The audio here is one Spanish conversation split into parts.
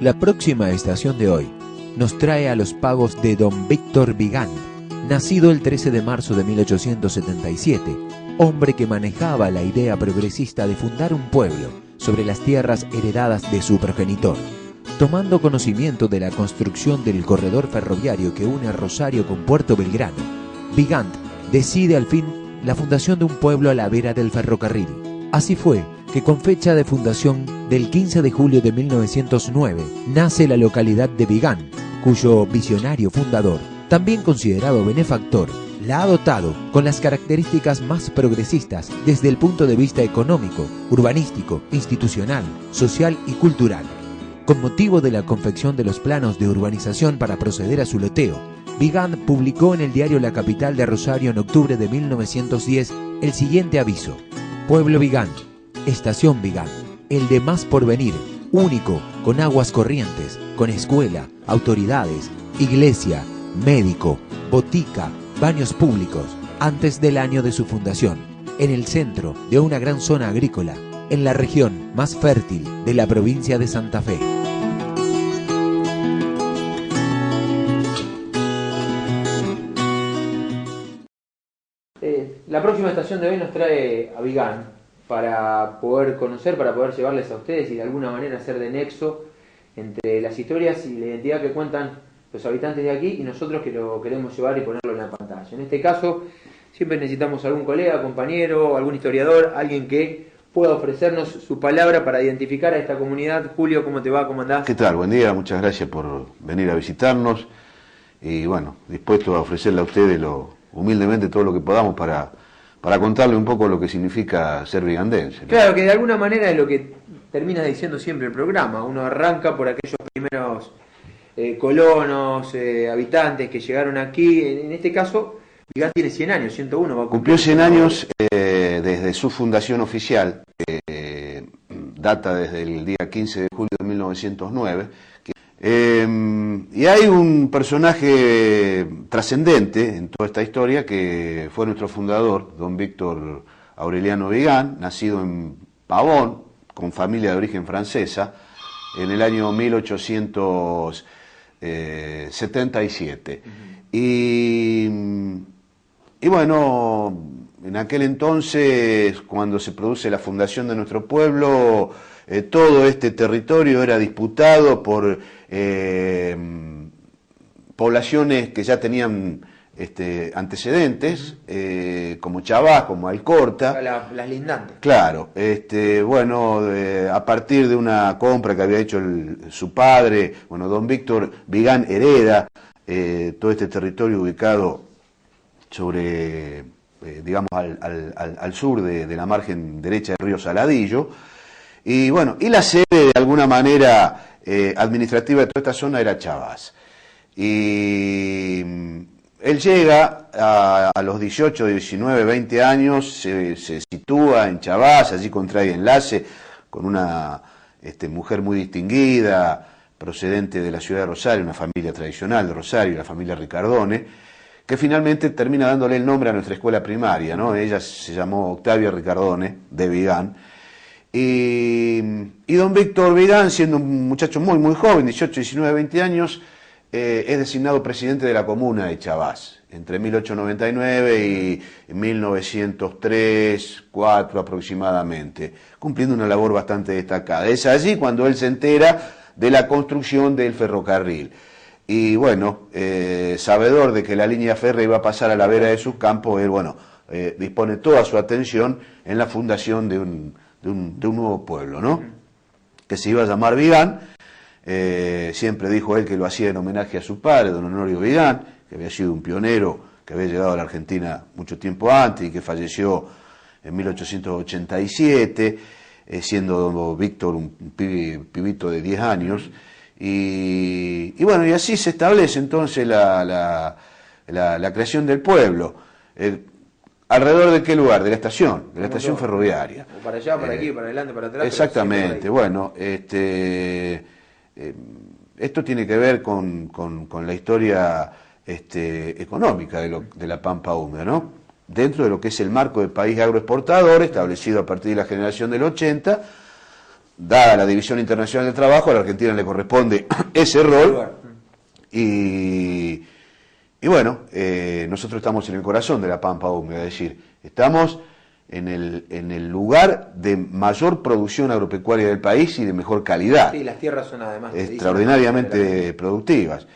La próxima estación de hoy nos trae a los pagos de don Víctor Vigand, nacido el 13 de marzo de 1877, hombre que manejaba la idea progresista de fundar un pueblo sobre las tierras heredadas de su progenitor. Tomando conocimiento de la construcción del corredor ferroviario que une a Rosario con Puerto Belgrano, Vigand decide al fin la fundación de un pueblo a la vera del ferrocarril. Así fue que con fecha de fundación del 15 de julio de 1909 nace la localidad de Vigand, cuyo visionario fundador, también considerado benefactor, la ha dotado con las características más progresistas desde el punto de vista económico, urbanístico, institucional, social y cultural. Con motivo de la confección de los planos de urbanización para proceder a su loteo, Vigand publicó en el diario La Capital de Rosario en octubre de 1910 el siguiente aviso: Pueblo Vigand, Estación Vigand, el de más porvenir, único, con aguas corrientes, con escuela, autoridades, iglesia, médico, botica, baños públicos, antes del año de su fundación, en el centro de una gran zona agrícola, en la región más fértil de la provincia de Santa Fe. La próxima estación de hoy nos trae a Vigand para poder conocer, para poder llevarles a ustedes y de alguna manera hacer de nexo entre las historias y la identidad que cuentan los habitantes de aquí y nosotros que lo queremos llevar y ponerlo en la pantalla. En este caso, siempre necesitamos algún colega, compañero, algún historiador, alguien que pueda ofrecernos su palabra para identificar a esta comunidad. Julio, ¿cómo te va? ¿Cómo andás? ¿Qué tal? Buen día, muchas gracias por venir a visitarnos y bueno, dispuesto a ofrecerle a ustedes humildemente todo lo que podamos para contarle un poco lo que significa ser vigandense, ¿no? Claro, que de alguna manera es lo que termina diciendo siempre el programa. Uno arranca por aquellos primeros colonos, habitantes que llegaron aquí. En este caso, Vigand tiene 100 años, 101. Cumplió 100 años desde su fundación oficial, data desde el día 15 de julio de 1909. Y hay un personaje trascendente en toda esta historia que fue nuestro fundador, don Víctor Aureliano Vigand, nacido en Pavón, con familia de origen francesa, en el año 1877. Y bueno, en aquel entonces, cuando se produce la fundación de nuestro pueblo, todo este territorio era disputado por poblaciones que ya tenían antecedentes, como Chavás, como Alcorta. Las lindantes. Claro, bueno, a partir de una compra que había hecho su padre, bueno, don Víctor Vigand hereda todo este territorio ubicado sobre, digamos, al sur de la margen derecha del río Saladillo. Y bueno, y la sede de alguna manera administrativa de toda esta zona era Chavás. Y él llega a los 18, 19, 20 años, se sitúa en Chavás, allí contrae enlace con una mujer muy distinguida, procedente de la ciudad de Rosario, una familia tradicional de Rosario, la familia Ricardone, que finalmente termina dándole el nombre a nuestra escuela primaria, ¿no? Ella se llamó Octavia Ricardone, de Vigand. Y don Víctor Vigand, siendo un muchacho muy joven, 18, 19, 20 años, es designado presidente de la comuna de Chavás, entre 1899 y 1903, 4 aproximadamente, cumpliendo una labor bastante destacada. Es allí cuando él se entera de la construcción del ferrocarril. Y bueno, sabedor de que la línea férrea iba a pasar a la vera de sus campos, él, bueno, dispone toda su atención en la fundación de un nuevo pueblo, ¿no? Que se iba a llamar Vigand. Siempre dijo él que lo hacía en homenaje a su padre, don Honorio Vigand, que había sido un pionero, que había llegado a la Argentina mucho tiempo antes y que falleció en 1887, siendo don Víctor un pibito de 10 años. Y bueno, y así se establece entonces la creación del pueblo. ¿Alrededor de qué lugar? De la estación ferroviaria. O para allá, para aquí, para adelante, para atrás. Exactamente, bueno, esto tiene que ver con la historia económica de la Pampa Húmeda, ¿no? Dentro de lo que es el marco de país agroexportador, establecido a partir de la generación del 80, dada la División Internacional del Trabajo, a la Argentina le corresponde ese rol. Y bueno, nosotros estamos en el corazón de la Pampa húmeda, es decir, estamos en el lugar de mayor producción agropecuaria del país y de mejor calidad. Sí, las tierras son además extraordinariamente productivas.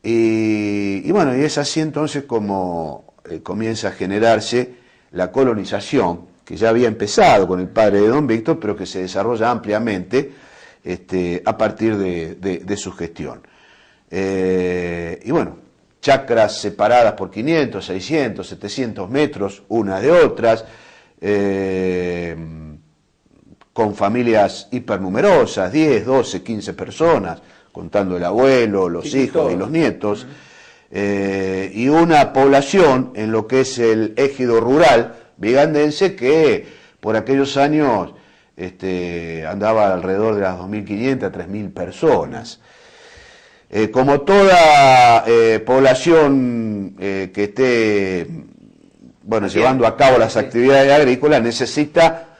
Y bueno, y es así entonces como comienza a generarse la colonización, que ya había empezado con el padre de don Víctor, pero que se desarrolla ampliamente a partir de su gestión. Y bueno, chacras separadas por 500, 600, 700 metros unas de otras, con familias hipernumerosas, 10, 12, 15 personas, contando el abuelo, los hijos y los nietos, y una población en lo que es el ejido rural vigandense que por aquellos años andaba alrededor de las 2.500 a 3.000 personas. Como toda población que esté llevando a cabo las actividades agrícolas, necesita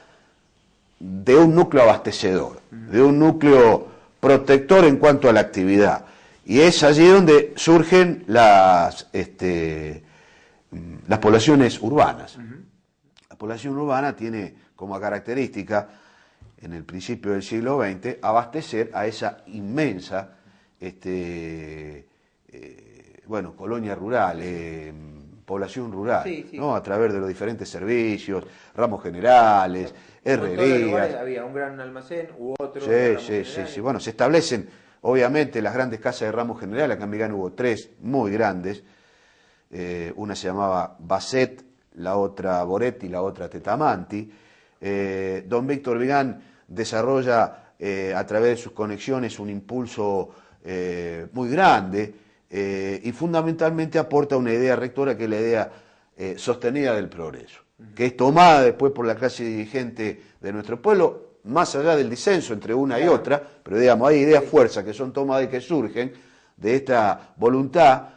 de un núcleo abastecedor, de un núcleo protector en cuanto a la actividad. Y es allí donde surgen las poblaciones urbanas. La población urbana tiene como característica, en el principio del siglo XX, abastecer a esa inmensa colonia rural, población rural, sí. ¿no? A través de los diferentes servicios, ramos generales, herrerías. Había un gran almacén u otro. Sí. Bueno, se establecen, obviamente, las grandes casas de ramos general. Acá en Vigán hubo 3 muy grandes. Una se llamaba Basset, la otra Boretti y la otra Tetamanti. Don Víctor Vigán desarrolla a través de sus conexiones un impulso muy grande y fundamentalmente aporta una idea rectora que es la idea sostenida del progreso, que es tomada después por la clase dirigente de nuestro pueblo, más allá del disenso entre una y otra, pero digamos, hay ideas fuerzas que son tomadas y que surgen de esta voluntad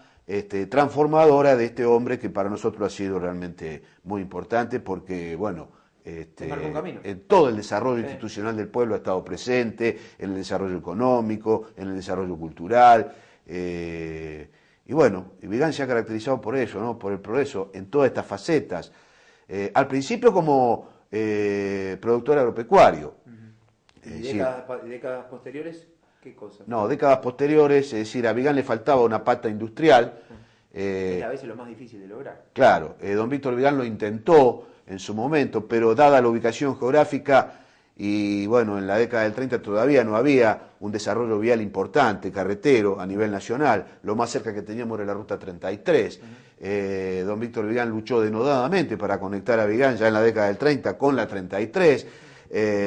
transformadora de este hombre que para nosotros ha sido realmente muy importante porque, bueno, en todo el desarrollo institucional del pueblo ha estado presente, en el desarrollo económico, en el desarrollo cultural, y bueno, Vigán se ha caracterizado por eso, ¿no? Por el progreso en todas estas facetas. Al principio como productor agropecuario. ¿Y décadas posteriores? ¿Qué cosa? No, décadas posteriores, es decir, a Vigán le faltaba una pata industrial. Es a veces lo más difícil de lograr. Claro, don Víctor Vigán lo intentó en su momento, pero dada la ubicación geográfica y bueno, en la década del 30 todavía no había un desarrollo vial importante, carretero, a nivel nacional. Lo más cerca que teníamos era la ruta 33. Don Víctor Vigán luchó denodadamente para conectar a Vigán ya en la década del 30 con la 33.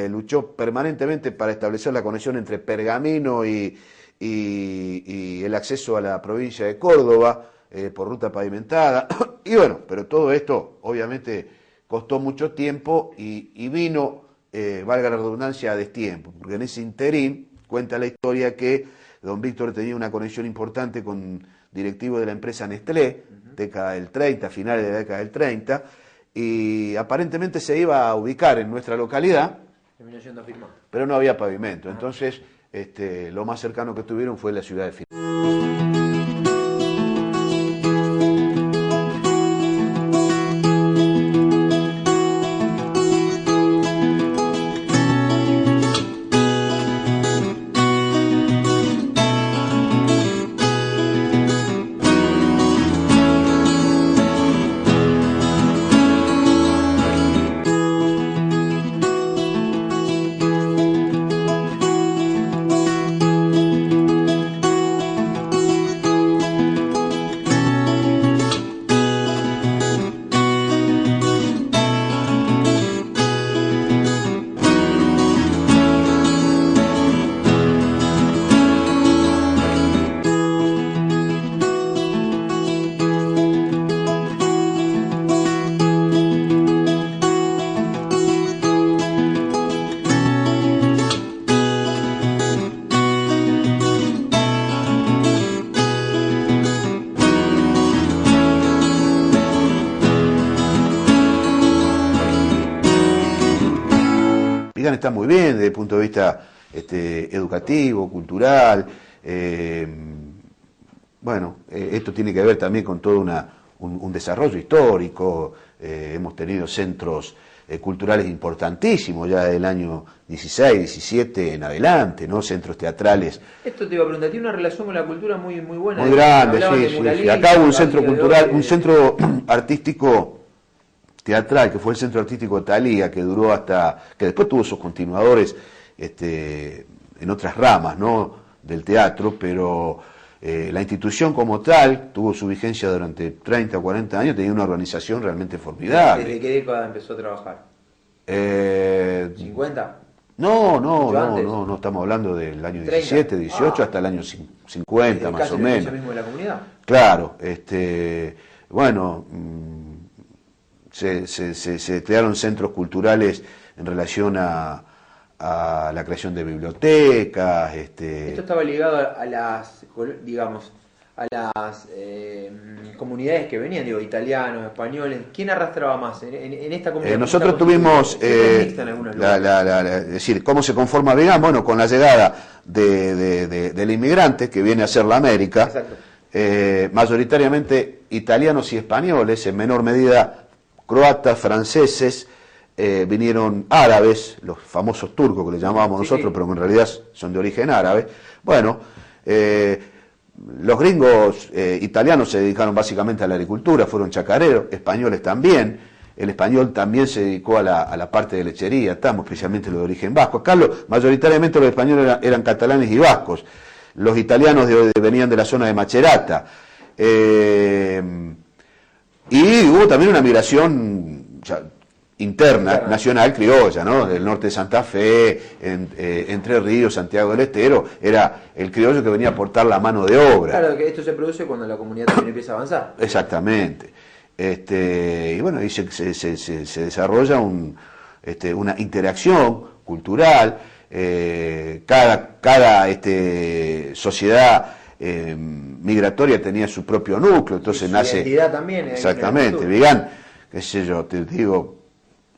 Luchó permanentemente para establecer la conexión entre Pergamino y el acceso a la provincia de Córdoba por ruta pavimentada. Y bueno, pero todo esto obviamente costó mucho tiempo y vino, valga la redundancia, a destiempo, porque en ese interín cuenta la historia que don Víctor tenía una conexión importante con directivos de la empresa Nestlé, década del 30, finales de la década del 30, y aparentemente se iba a ubicar en nuestra localidad, pero no había pavimento. Entonces, lo más cercano que tuvieron fue la ciudad de Firmat. Vigán está muy bien desde el punto de vista educativo, cultural. Bueno, esto tiene que ver también con todo un desarrollo histórico. Hemos tenido centros culturales importantísimos ya del año 16, 17 en adelante, ¿no? Centros teatrales. Esto te iba a preguntar, tiene una relación con la cultura muy buena. Muy grande, sí. Acá hubo un centro cultural, un centro artístico teatral, que fue el Centro Artístico Thalía, que duró que después tuvo sus continuadores en otras ramas, ¿no?, del teatro, pero la institución como tal tuvo su vigencia durante 30 o 40 años, tenía una organización realmente formidable. ¿Desde qué década empezó a trabajar? ¿50? No, estamos hablando del año 17, 18 hasta el año 50 más o menos. Mismo de la comunidad. Claro, bueno, se crearon centros culturales en relación a la creación de bibliotecas. Esto estaba ligado a las, digamos, a las comunidades que venían, digo, italianos, españoles. ¿Quién arrastraba más en esta comunidad? Nosotros tuvimos, es decir, ¿cómo se conforma Vigán? Bueno, con la llegada del inmigrante que viene a ser la América, mayoritariamente italianos y españoles, en menor medida croatas, franceses, vinieron árabes, los famosos turcos que le llamábamos nosotros, pero que en realidad son de origen árabe. Bueno, los gringos italianos se dedicaron básicamente a la agricultura, fueron chacareros, españoles también. El español también se dedicó a la parte de lechería, especialmente los de origen vasco. Acá mayoritariamente los españoles eran catalanes y vascos. Los italianos venían de la zona de Macerata. Y hubo también una migración interna, nacional, criolla, ¿no? Del norte de Santa Fe, Entre Ríos, Santiago del Estero, era el criollo que venía a aportar la mano de obra. Claro, que esto se produce cuando la comunidad también empieza a avanzar. Exactamente. Y bueno, ahí se desarrolla una interacción cultural. Cada sociedad migratoria tenía su propio núcleo, entonces nace... identidad también. Exactamente. Vigán, qué sé yo, te digo,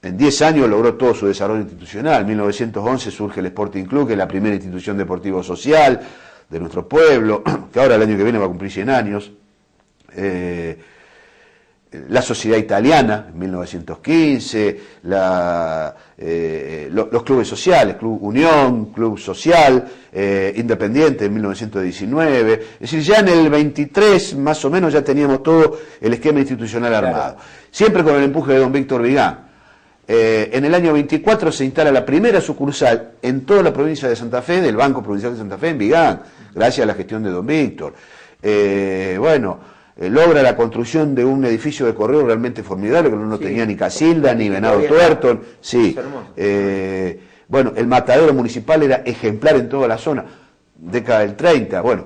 en 10 años logró todo su desarrollo institucional. En 1911 surge el Sporting Club, que es la primera institución deportivo-social de nuestro pueblo, que ahora el año que viene va a cumplir 100 años. La Sociedad Italiana, en 1915, los clubes sociales, Club Unión, Club Social, Independiente en 1919. Es decir, ya en el 23 más o menos ya teníamos todo el esquema institucional armado. Siempre con el empuje de don Víctor Vigán. En el año 24 se instala la primera sucursal en toda la provincia de Santa Fe, del Banco Provincial de Santa Fe, en Vigán, gracias a la gestión de don Víctor. Logra la construcción de un edificio de correo realmente formidable, que no tenía ni Casilda, ni Venado Tuerto. Sí. Bueno, el matadero municipal era ejemplar en toda la zona, década del 30. Bueno,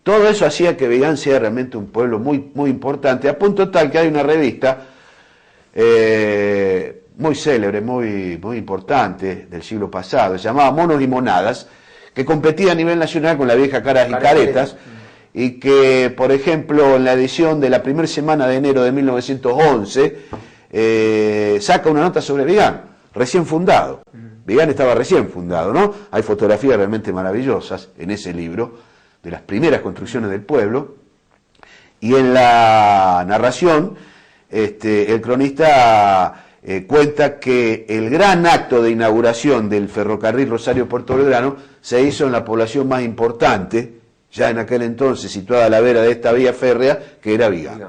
todo eso hacía que Vigán sea realmente un pueblo muy, muy importante, a punto tal que hay una revista muy célebre, muy, muy importante del siglo pasado, se llamaba Monos y Monadas, que competía a nivel nacional con la vieja Caras y Caretas, y que, por ejemplo, en la edición de la primera semana de enero de 1911, saca una nota sobre Vigán, recién fundado. Vigán estaba recién fundado, ¿no? Hay fotografías realmente maravillosas en ese libro, de las primeras construcciones del pueblo, y en la narración, el cronista cuenta que el gran acto de inauguración del ferrocarril Rosario-Puerto Belgrano se hizo en la población más importante, ya en aquel entonces situada a la vera de esta vía férrea, que era Vigán.